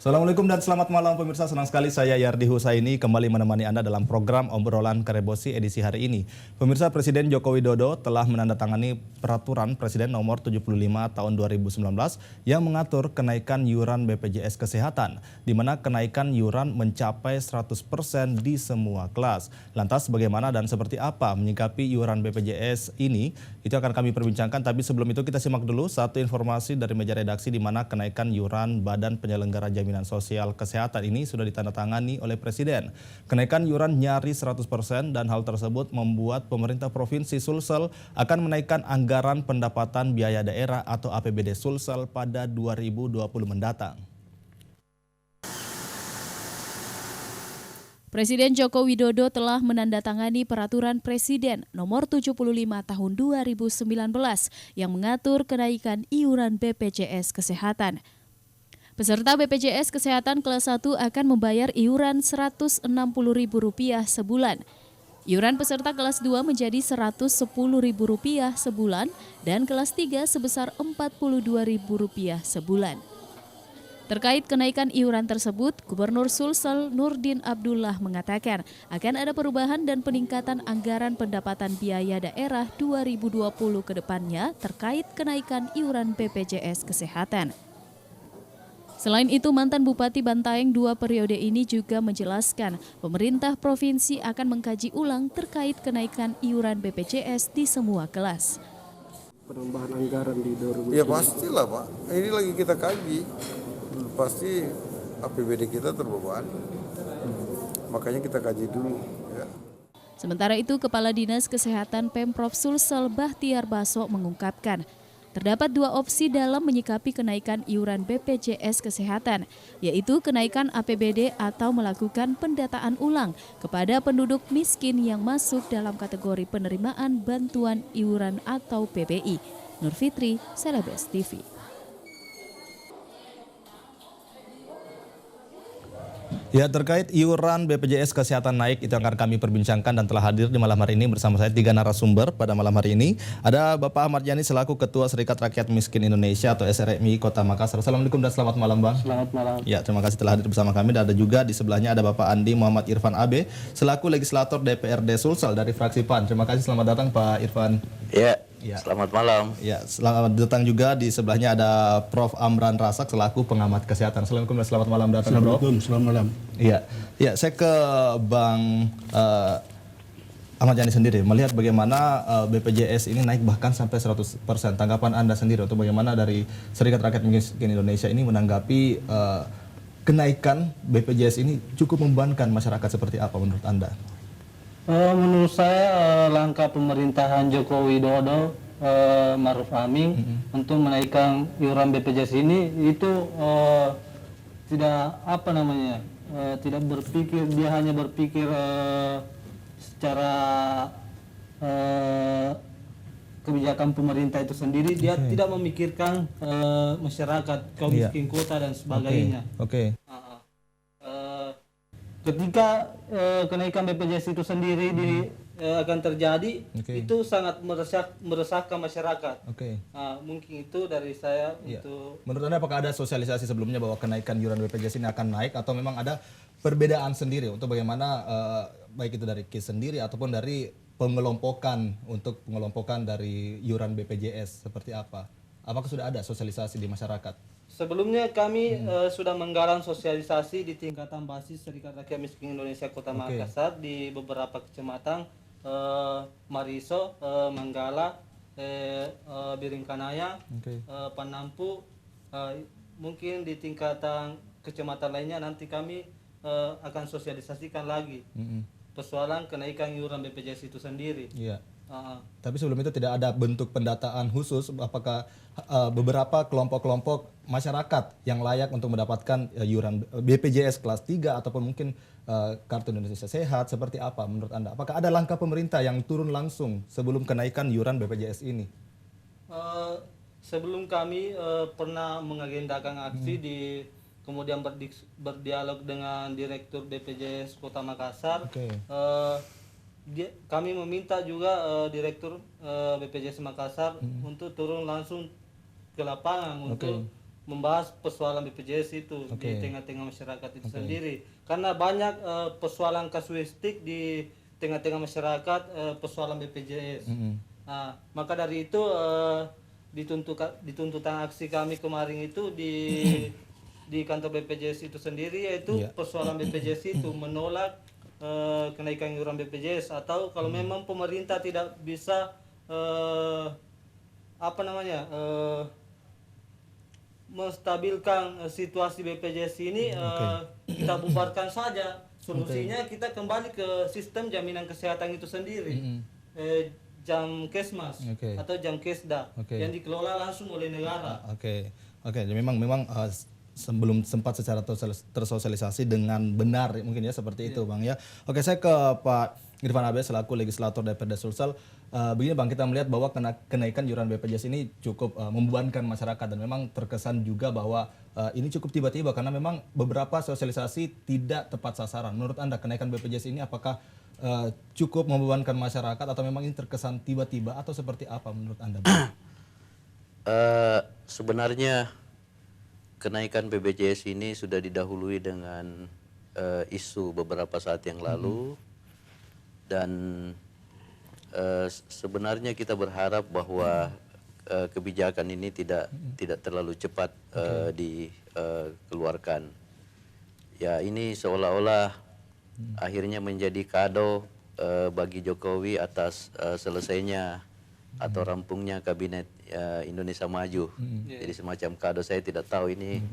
Assalamualaikum dan selamat malam pemirsa. Senang sekali saya Yardi Husaini kembali menemani Anda dalam program obrolan Karebosi edisi hari ini. Pemirsa, Presiden Joko Widodo telah menandatangani peraturan Presiden nomor 75 tahun 2019 yang mengatur kenaikan iuran BPJS Kesehatan, di mana kenaikan iuran mencapai 100% di semua kelas. Lantas bagaimana dan seperti apa menyikapi iuran BPJS ini? Itu akan kami perbincangkan, tapi sebelum itu kita simak dulu satu informasi dari meja redaksi di mana kenaikan iuran Badan Penyelenggara Jaminan Sosial Kesehatan ini sudah ditandatangani oleh Presiden. Kenaikan iuran nyaris 100% dan hal tersebut membuat pemerintah Provinsi Sulsel akan menaikkan anggaran pendapatan biaya daerah atau APBD Sulsel pada 2020 mendatang. Presiden Joko Widodo telah menandatangani Peraturan Presiden Nomor 75 Tahun 2019 yang mengatur kenaikan iuran BPJS Kesehatan. Peserta BPJS Kesehatan kelas 1 akan membayar iuran Rp160.000 sebulan. Iuran peserta kelas 2 menjadi Rp110.000 sebulan dan kelas 3 sebesar Rp42.000 sebulan. Terkait kenaikan iuran tersebut, Gubernur Sulsel Nurdin Abdullah mengatakan akan ada perubahan dan peningkatan anggaran pendapatan biaya daerah 2020 ke depannya terkait kenaikan iuran BPJS Kesehatan. Selain itu, mantan Bupati Bantaeng 2 periode ini juga menjelaskan pemerintah provinsi akan mengkaji ulang terkait kenaikan iuran BPJS di semua kelas. Penambahan anggaran di 2020. Ya pastilah Pak, ini lagi kita kaji. Pasti APBD kita terbebani, makanya kita kaji dulu ya. Sementara itu, Kepala Dinas Kesehatan Pemprov Sulsel Bahtiar Baso mengungkapkan terdapat 2 opsi dalam menyikapi kenaikan iuran BPJS Kesehatan, yaitu kenaikan APBD atau melakukan pendataan ulang kepada penduduk miskin yang masuk dalam kategori penerimaan bantuan iuran atau PBI. Nur Fitri, Celebes TV. Ya, terkait iuran BPJS Kesehatan naik itu akan kami perbincangkan dan telah hadir di malam hari ini bersama saya 3 narasumber pada malam hari ini. Ada Bapak Ahmad Yani selaku Ketua Serikat Rakyat Miskin Indonesia atau SRMI Kota Makassar. Assalamualaikum dan selamat malam Bang. Selamat malam. Ya, terima kasih telah hadir bersama kami. Dan ada juga di sebelahnya ada Bapak Andi Muhammad Irfan AB selaku Legislator DPRD Sulsel dari fraksi PAN. Terima kasih, selamat datang Pak Irfan. Ya, selamat malam. Ya, selamat datang juga di sebelahnya ada Prof. Amran Rasak selaku pengamat kesehatan. Assalamualaikum dan selamat malam datang Prof. Selamat malam. Iya, saya ke Bang Ahmad Yani sendiri melihat bagaimana BPJS ini naik bahkan sampai 100%. Tanggapan Anda sendiri untuk bagaimana dari Serikat Rakyat Miskin Indonesia ini menanggapi kenaikan BPJS ini cukup membebankan masyarakat seperti apa menurut Anda? Menurut saya langkah pemerintahan Joko Widodo Ma'ruf Amin untuk menaikkan iuran BPJS ini itu tidak tidak berpikir, dia hanya berpikir secara kebijakan pemerintah itu sendiri. Dia tidak memikirkan masyarakat, kaum miskin kota dan sebagainya. Ketika kenaikan BPJS itu sendiri akan terjadi, itu sangat meresahkan masyarakat. Mungkin itu dari saya. Untuk menurut Anda apakah ada sosialisasi sebelumnya bahwa kenaikan iuran BPJS ini akan naik atau memang ada perbedaan sendiri untuk bagaimana baik itu dari KIS sendiri ataupun dari pengelompokan dari iuran BPJS seperti apa? Apakah sudah ada sosialisasi di masyarakat? Sebelumnya kami sudah menggalang sosialisasi di tingkatan basis Serikat Rakyat Miskin Indonesia Kota Makassar di beberapa kecamatan, Mariso, Manggala, Biringkanaya, Panampu. Mungkin di tingkatan kecamatan lainnya nanti kami akan sosialisasikan lagi persoalan kenaikan iuran BPJS itu sendiri. Tapi sebelum itu tidak ada bentuk pendataan khusus apakah beberapa kelompok-kelompok masyarakat yang layak untuk mendapatkan iuran BPJS kelas 3 ataupun mungkin Kartu Indonesia Sehat seperti apa menurut Anda? Apakah ada langkah pemerintah yang turun langsung sebelum kenaikan iuran BPJS ini? Sebelum kami pernah mengagendakan aksi kemudian berdialog dengan Direktur BPJS Kota Makassar. Kami meminta juga Direktur BPJS Makassar untuk turun langsung ke lapangan untuk membahas persoalan BPJS itu di tengah-tengah masyarakat itu sendiri, karena banyak persoalan kasuistik di tengah-tengah masyarakat persoalan BPJS. Nah, maka dari itu dituntutan aksi kami kemarin itu di kantor BPJS itu sendiri, yaitu persoalan BPJS itu menolak kenaikan iuran BPJS, atau kalau memang pemerintah tidak bisa menstabilkan situasi BPJS ini, kita bubarkan saja. Solusinya kita kembali ke sistem jaminan kesehatan itu sendiri, Jamkesmas atau Jamkesda yang dikelola langsung oleh negara. Jadi memang sebelum sempat secara tersosialisasi dengan benar mungkin ya seperti itu Bang ya. Oke, saya ke Pak Irfan Abe selaku legislator DPRD Sulsel. Begini Bang, kita melihat bahwa kenaikan iuran BPJS ini cukup membebankan masyarakat, dan memang terkesan juga bahwa ini cukup tiba-tiba karena memang beberapa sosialisasi tidak tepat sasaran. Menurut Anda kenaikan BPJS ini apakah cukup membebankan masyarakat atau memang ini terkesan tiba-tiba atau seperti apa menurut Anda Bang? Sebenarnya kenaikan BPJS ini sudah didahului dengan isu beberapa saat yang lalu, dan sebenarnya kita berharap bahwa kebijakan ini tidak terlalu cepat dikeluarkan. Ya, ini seolah-olah akhirnya menjadi kado bagi Jokowi atas selesainya atau rampungnya kabinet Indonesia Maju. Jadi semacam kado, saya tidak tahu ini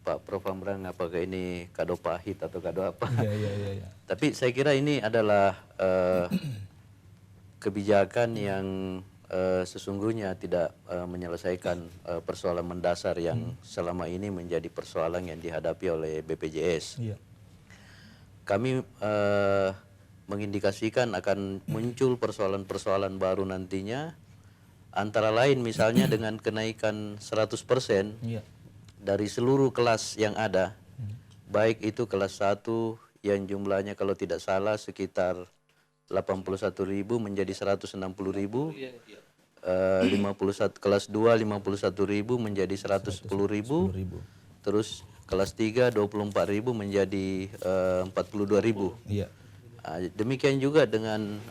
Pak Prof Amran apakah ini kado pahit atau kado apa. Tapi saya kira ini adalah kebijakan yang sesungguhnya tidak menyelesaikan persoalan mendasar yang selama ini menjadi persoalan yang dihadapi oleh BPJS. Kami mengindikasikan akan muncul persoalan-persoalan baru nantinya, antara lain misalnya dengan kenaikan 100% dari seluruh kelas yang ada, baik itu kelas 1 yang jumlahnya kalau tidak salah sekitar 81.000 menjadi 160.000, kelas 2 51.000 menjadi 110.000, terus kelas 3 24.000 menjadi 42.000. Demikian juga dengan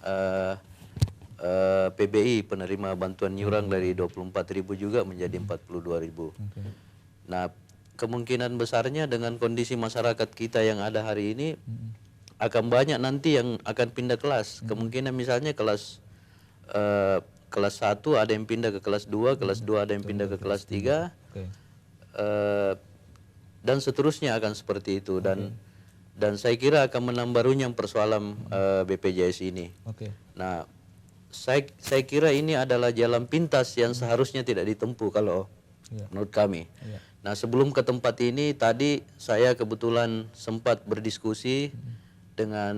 PBI, penerima bantuan iuran dari 24.000 juga menjadi 42.000. Nah, kemungkinan besarnya dengan kondisi masyarakat kita yang ada hari ini akan banyak nanti yang akan pindah kelas. Kemungkinan misalnya kelas 1 ada yang pindah ke kelas 2, kelas 2 ada yang pindah ke kelas 3, dan seterusnya akan seperti itu. Dan saya kira akan menambah runyam persoalan BPJS ini. Nah, saya kira ini adalah jalan pintas yang seharusnya tidak ditempuh kalau menurut kami. Nah, sebelum ke tempat ini tadi saya kebetulan sempat berdiskusi dengan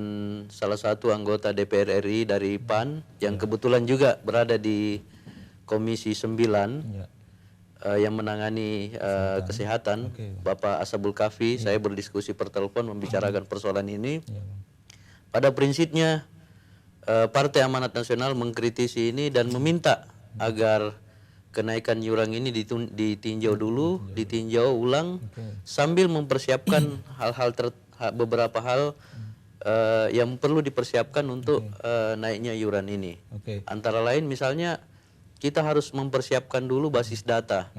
salah satu anggota DPR RI dari PAN yang kebetulan juga berada di Komisi 9 yang menangani kesehatan, Bapak Ashabul Kafi. Saya berdiskusi per telepon membicarakan persoalan ini. Pada prinsipnya Partai Amanat Nasional mengkritisi ini dan meminta agar kenaikan iuran ini ditinjau dulu, ditinjau ulang sambil mempersiapkan beberapa hal yang perlu dipersiapkan untuk naiknya iuran ini. Antara lain misalnya kita harus mempersiapkan dulu basis data.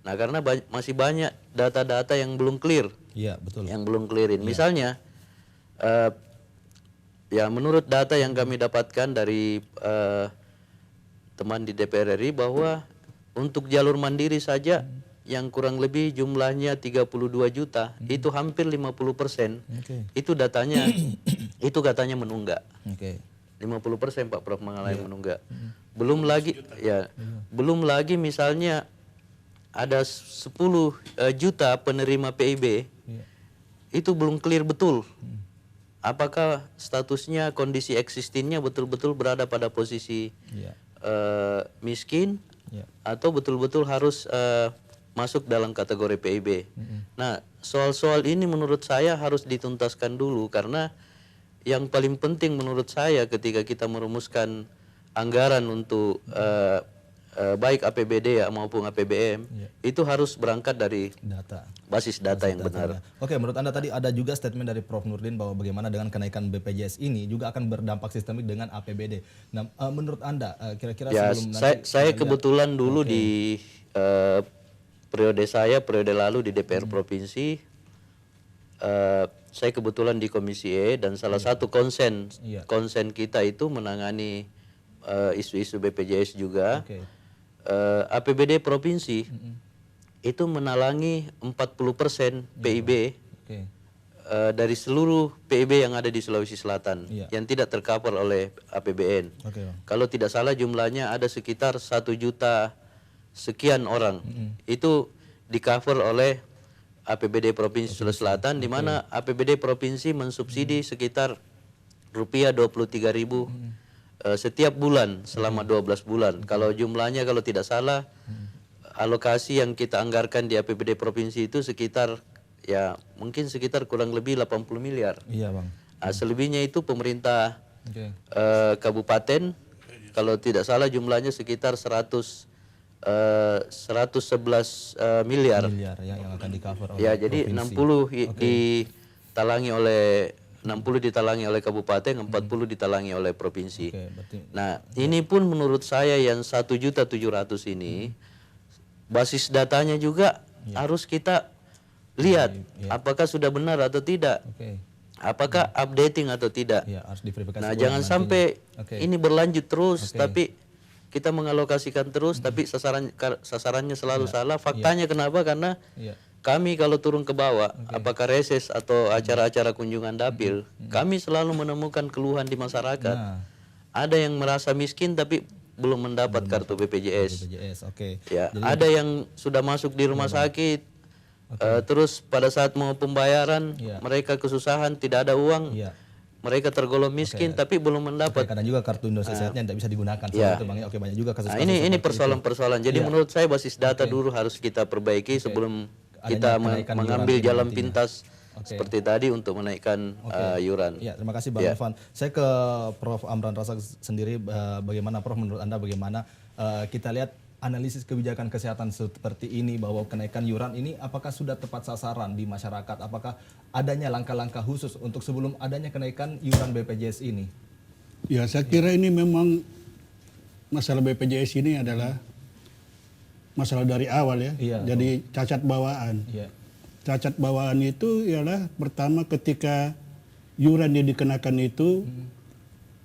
Nah, karena masih banyak data-data yang belum clear. Yang belum clearin. Misalnya ya menurut data yang kami dapatkan dari teman di DPR RI bahwa untuk jalur mandiri saja yang kurang lebih jumlahnya 32 juta, itu hampir 50%. Itu datanya, itu katanya menunggak. 50% Pak Prof mengalami menunggak. Belum lagi misalnya ada 10 juta penerima PIB, itu belum clear betul. Apakah statusnya, kondisi eksistinnya betul-betul berada pada posisi miskin, atau betul-betul harus masuk dalam kategori PIB. Nah, soal-soal ini menurut saya harus dituntaskan dulu, karena yang paling penting menurut saya ketika kita merumuskan anggaran untuk baik APBD maupun APBM itu harus berangkat dari Data. basis data yang benar. Oke, menurut Anda tadi ada juga statement dari Prof. Nurdin bahwa bagaimana dengan kenaikan BPJS ini juga akan berdampak sistemik dengan APBD. Nah, menurut Anda kira-kira Ya, sebelum nanti saya kita lihat- kebetulan dulu di periode lalu di DPR provinsi, saya kebetulan di Komisi E dan salah satu konsen kita itu menangani isu-isu BPJS juga. Oke. APBD provinsi itu menalangi 40% PIB Oke. dari seluruh PIB yang ada di Sulawesi Selatan yang tidak tercover oleh APBN. Oke, Bang. Kalau tidak salah jumlahnya ada sekitar 1 juta sekian orang. Itu di cover oleh APBD Provinsi Sulawesi Selatan, di mana APBD Provinsi mensubsidi sekitar rupiah 23.000 setiap bulan selama 12 bulan. Kalau jumlahnya kalau tidak salah alokasi yang kita anggarkan di APBD Provinsi itu sekitar mungkin sekitar kurang lebih 80 miliar. Iya, Bang. Selebihnya itu pemerintah Oke. kabupaten, kalau tidak salah jumlahnya sekitar 111 miliar. Miliar yang akan di-cover oleh Ya, jadi provinsi. 60 ditalangi oleh kabupaten, 40 ditalangi oleh provinsi. Oke, berarti Nah, ini pun menurut saya yang 1.700.000 ini basis datanya juga harus kita lihat apakah sudah benar atau tidak. Oke. Apakah updating atau tidak. Ya, harus diverifikasi. Nah, ulang jangan nantinya. sampai Oke. ini berlanjut terus tapi kita mengalokasikan terus tapi sasarannya selalu salah. Faktanya kenapa? Karena Iya. kami kalau turun ke bawah, apakah reses atau acara-acara kunjungan dapil, kami selalu menemukan keluhan di masyarakat. Nah. Ada yang merasa miskin tapi belum mendapat kartu BPJS. BPJS. Oke. Ya, ada yang sudah masuk di rumah sakit, terus pada saat mau pembayaran mereka kesusahan, tidak ada uang, Iya. mereka tergolong miskin tapi belum mendapat. Kadang juga kartu Indonesia Sehatnya tidak bisa digunakan Ya. itu, Bang. Oke, banyak juga kasus. Nah, ini persoalan-persoalan. Jadi menurut saya basis data dulu harus kita perbaiki sebelum kita kenaikan mengambil iuran jalan nantinya. pintas seperti tadi untuk menaikkan iuran. Ya, terima kasih Bang Irfan. Saya ke Prof. Amran Razak sendiri, bagaimana Prof, menurut Anda bagaimana kita lihat analisis kebijakan kesehatan seperti ini bahwa kenaikan iuran ini apakah sudah tepat sasaran di masyarakat? Apakah adanya langkah-langkah khusus untuk sebelum adanya kenaikan iuran BPJS ini? Ya, saya kira ini memang masalah BPJS ini adalah masalah dari awal ya. Iya, Jadi cacat bawaan. Iya. Cacat bawaan itu ialah pertama ketika iuran yang dikenakan itu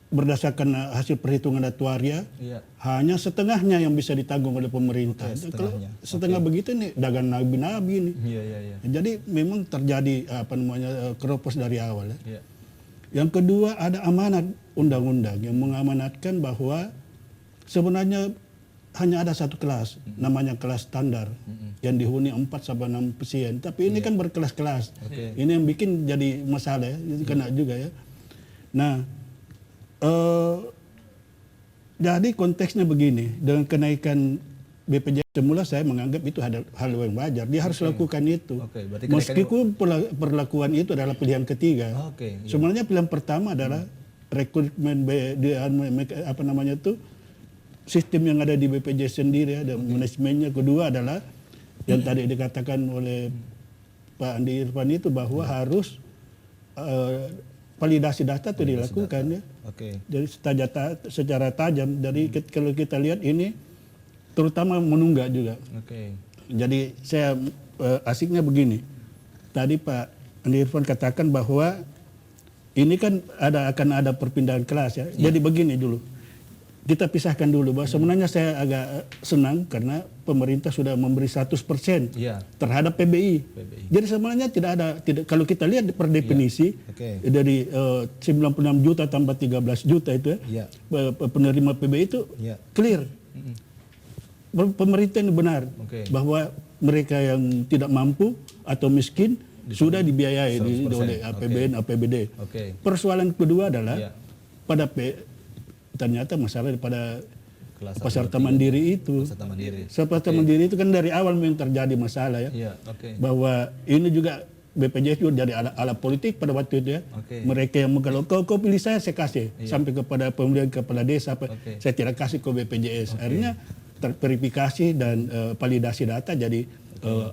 berdasarkan hasil perhitungan aktuaria Iya. hanya setengahnya yang bisa ditanggung oleh pemerintah. Oke, Kalau setengahnya. setengah begitu nih dagang nabi-nabi nih. Iya, iya, iya. Jadi memang terjadi keropos dari awal ya. Iya. Yang kedua ada amanat undang-undang yang mengamanatkan bahwa sebenarnya hanya ada satu kelas, namanya kelas standar yang dihuni 4-6 pasien. Tapi ini kan berkelas-kelas. Ini yang bikin jadi masalah ya, jadi kena juga ya. Nah, jadi konteksnya begini, dengan kenaikan BPJS semula saya menganggap itu hal yang wajar. Dia harus lakukan itu. Oke, berarti kenaikan Meskipun perlakuan itu adalah pilihan ketiga. Oke, iya. Sebenarnya pilihan pertama adalah rekrutmen sistem yang ada di BPJS sendiri ada manajemennya. Kedua adalah yang tadi dikatakan oleh Pak Andi Irfan itu bahwa harus validasi data itu dilakukan ya. Oke. Jadi secara tajam. Dari kalau kita lihat ini terutama menunggak juga. Oke. Jadi saya asiknya begini. Tadi Pak Andi Irfan katakan bahwa ini kan akan ada perpindahan kelas ya. Jadi begini dulu. Kita pisahkan dulu bahwa sebenarnya saya agak senang karena pemerintah sudah memberi 100% Iya. terhadap PBI. Jadi sebenarnya kalau kita lihat per definisi Oke. dari 96 juta tambah 13 juta itu ya, penerima PBI itu clear. Pemerintah ini benar bahwa mereka yang tidak mampu atau miskin sudah dibiayai oleh APBN, APBD. Persoalan kedua adalah ternyata masalah pada peserta mandiri itu. Peserta mandiri itu kan dari awal memang terjadi masalah ya. Bahwa ini juga BPJS juga jadi alat politik pada waktu itu ya. Mereka yang kalau kau pilih saya kasih sampai kepada pemilihan kepala desa. Saya tidak kasih ke BPJS. Akhirnya verifikasi dan validasi data jadi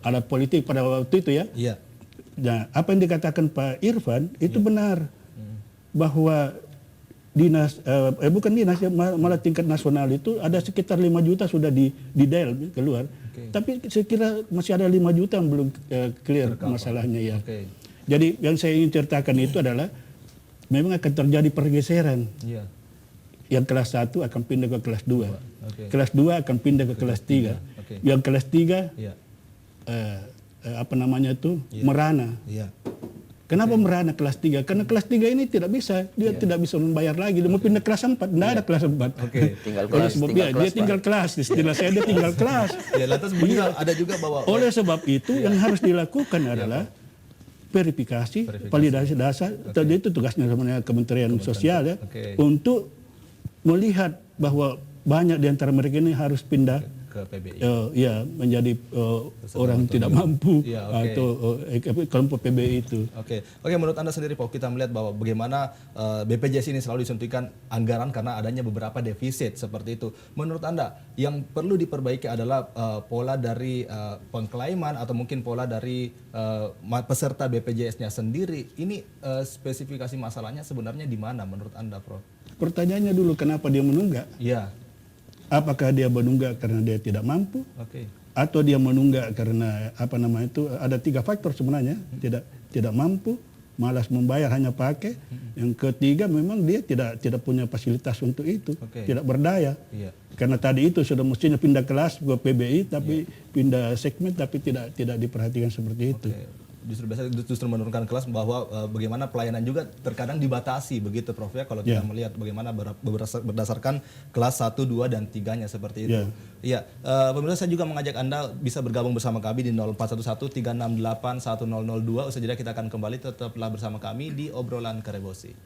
alat politik pada waktu itu ya. Iya. Nah, apa yang dikatakan Pak Irfan itu benar bahwa dinas bukan dinas ya, malah tingkat nasional itu ada sekitar 5 juta sudah di dial keluar. Tapi saya kira masih ada 5 juta yang belum clear masalahnya ya. Jadi yang saya ingin ceritakan itu adalah memang akan terjadi pergeseran. Iya. Yang kelas 1 akan pindah ke kelas 2. Kelas 2 akan pindah ke kelas 3. Yang kelas 3 apa namanya itu merana. Iya. Kenapa merana kelas 3? Karena kelas 3 ini tidak bisa, dia tidak bisa membayar lagi. Dia mau pindah kelas 4, tidak ada kelas 4. Tinggal Oleh kelas, sebab dia tinggal kelas, istilah saya dia tinggal kelas. Ya, lantas ada juga bahwa Oleh sebab itu yang harus dilakukan adalah verifikasi, validasi dasar. Tadi itu tugasnya sebenarnya Kementerian Sosial ya, untuk melihat bahwa banyak di antara mereka ini harus pindah ke PBI. Ya, menjadi orang tidak mampu atau kelompok PBI itu. Oke, menurut Anda sendiri Pak, kita melihat bahwa bagaimana BPJS ini selalu disuntikan anggaran karena adanya beberapa defisit seperti itu. Menurut Anda yang perlu diperbaiki adalah pola dari pengklaiman atau mungkin pola dari peserta BPJS-nya sendiri. Ini spesifikasi masalahnya sebenarnya di mana menurut Anda, Prof? Pertanyaannya dulu kenapa dia menunggak? Iya. Apakah dia menunggak karena dia tidak mampu? Atau dia menunggak karena apa namanya itu ada 3 faktor sebenarnya, tidak mampu, malas membayar hanya pakai. Yang ketiga memang dia tidak punya fasilitas untuk itu, tidak berdaya. Karena tadi itu sudah mestinya pindah kelas ke PBI tapi pindah segmen tapi tidak diperhatikan seperti itu. Justru menurunkan kelas bahwa bagaimana pelayanan juga terkadang dibatasi begitu Prof ya kalau kita melihat bagaimana berdasarkan kelas 1, 2 dan 3-nya seperti itu. Iya, pemirsa saya juga mengajak Anda bisa bergabung bersama kami di 0411 368 1002. Usai jeda kita akan kembali, tetaplah bersama kami di Obrolan Karebosi.